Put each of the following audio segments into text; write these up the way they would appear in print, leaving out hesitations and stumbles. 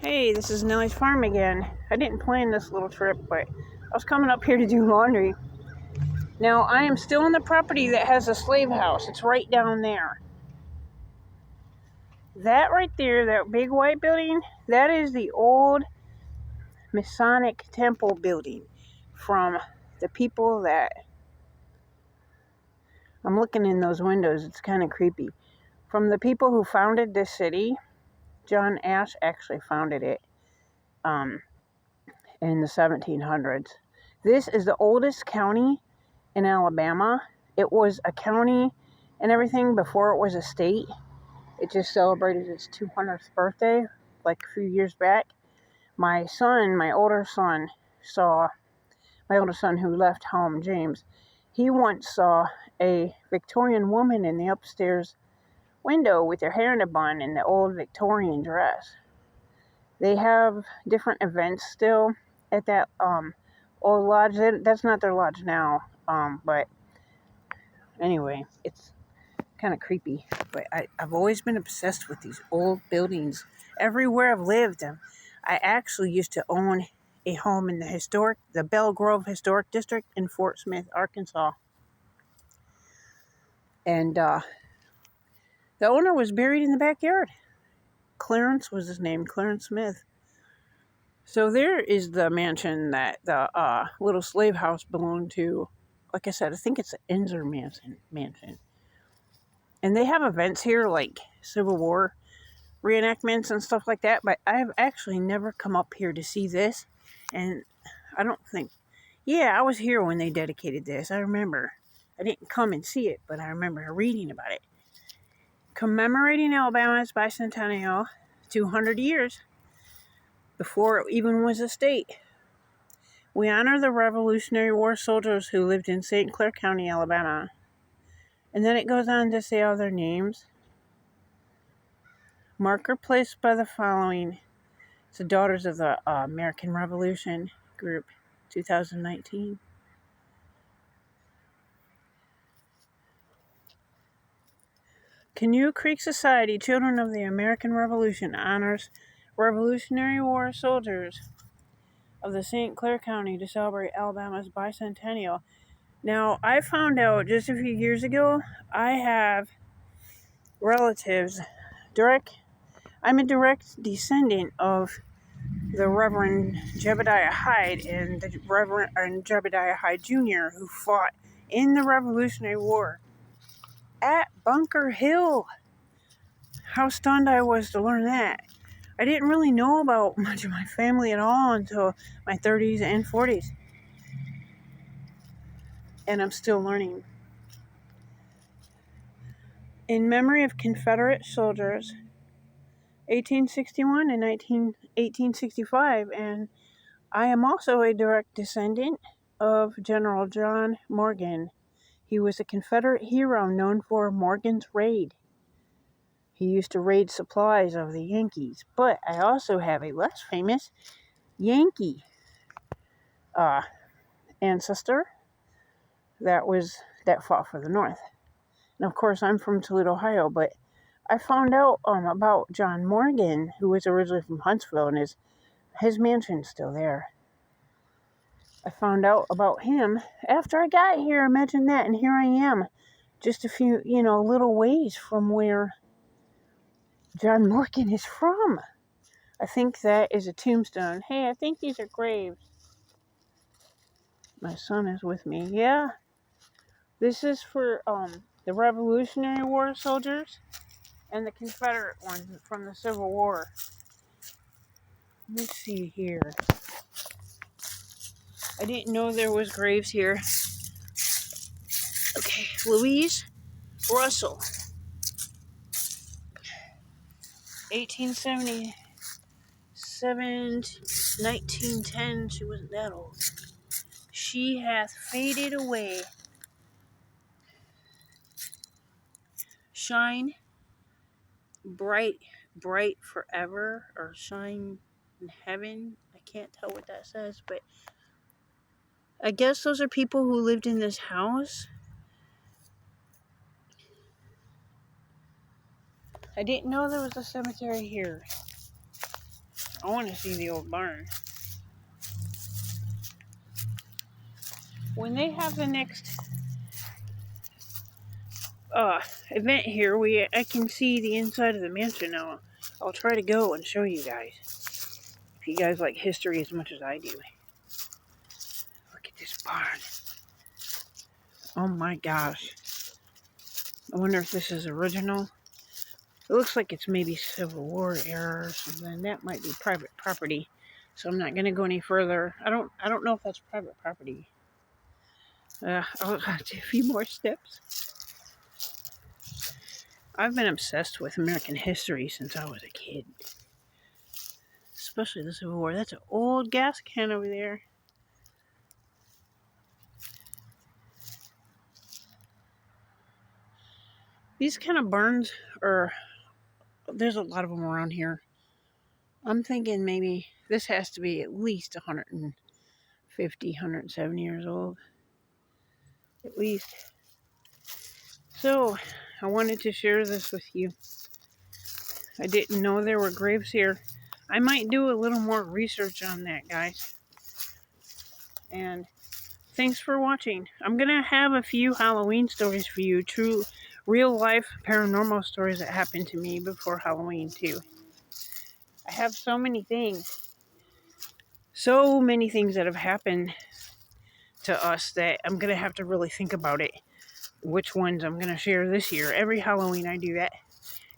Hey, this is Nellie's Farm again. I didn't plan this little trip, but I was coming up here to do laundry. Now, I am still on the property that has a slave house. It's right down there. That right there, that big white building, that is the old Masonic temple building from the people that... I'm looking in those windows. It's kind of creepy. From the people who founded this city. John Ash actually founded it. In the 1700s. This is the oldest county in Alabama. It was a county and everything before it was a state. It just celebrated its 200th birthday like a few years back. My older son who left home, James, he once saw a Victorian woman in the upstairs window with her hair in a bun in the old Victorian dress. They have different events still at that old lodge. That's not their lodge now, but anyway, it's kind of creepy. But I've always been obsessed with these old buildings. Everywhere I've lived, I actually used to own a home in the Bell Grove Historic District in Fort Smith, Arkansas. And the owner was buried in the backyard. Clarence was his name, Clarence Smith. So there is the mansion that the little slave house belonged to. Like I said, I think it's the Enzer mansion. And they have events here like Civil War reenactments and stuff like that. But I have actually never come up here to see this. And I don't think... Yeah, I was here when they dedicated this. I remember. I didn't come and see it, but I remember reading about it. Commemorating Alabama's bicentennial, 200 years before it even was a state. We honor the Revolutionary War soldiers who lived in St. Clair County, Alabama. And then it goes on to say all their names. Marker placed by the following. It's the Daughters of the American Revolution group, 2019. Canoe Creek Society, Children of the American Revolution, honors Revolutionary War soldiers of the St. Clair County to celebrate Alabama's bicentennial. Now, I found out just a few years ago, I have relatives, I'm a direct descendant of the Reverend Jebediah Hyde and the Reverend Jebediah Hyde Jr., who fought in the Revolutionary War at Bunker Hill. How stunned I was to learn that. I didn't really know about much of my family at all until my 30s and 40s. And I'm still learning. In memory of Confederate soldiers, 1861 and 1865, and I am also a direct descendant of General John Morgan. He was a Confederate hero known for Morgan's Raid. He used to raid supplies of the Yankees, but I also have a less famous Yankee ancestor that fought for the North. And of course, I'm from Toledo, Ohio, but I found out about John Morgan, who was originally from Huntsville, and his mansion's still there. I found out about him after I got here. Imagine that, and here I am, just a few, little ways from where John Morgan is from. I think that is a tombstone. Hey, I think these are graves. My son is with me. Yeah. This is for the Revolutionary War soldiers and the Confederate ones from the Civil War. Let me see here. I didn't know there was graves here. Okay, Louise Russell. 1877 to 1910. She wasn't that old. She hath faded away. Shine bright forever, or shine in heaven. I can't tell what that says, but I guess those are people who lived in this house. I didn't know there was a cemetery here. I want to see the old barn. When they have the next event here, I can see the inside of the mansion now. I'll try to go and show you guys. If you guys like history as much as I do. Look at this barn. Oh my gosh. I wonder if this is original. It looks like it's maybe Civil War era or something. That might be private property. So I'm not going to go any further. I don't know if that's private property. I'll have to do a few more steps. I've been obsessed with American history since I was a kid. Especially the Civil War. That's an old gas can over there. These kind of barns there's a lot of them around here. I'm thinking maybe this has to be at least 150, 170 years old. At least. So, I wanted to share this with you. I didn't know there were graves here. I might do a little more research on that, guys. And thanks for watching. I'm going to have a few Halloween stories for you. True, real-life paranormal stories that happened to me before Halloween, too. I have so many things. So many things that have happened to us that I'm going to have to really think about it. Which ones I'm going to share this year. Every Halloween I do that.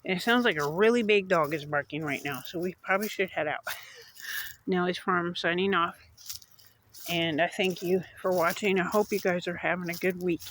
And it sounds like a really big dog is barking right now. So we probably should head out. Nellie's Farm signing off. And I thank you for watching. I hope you guys are having a good week.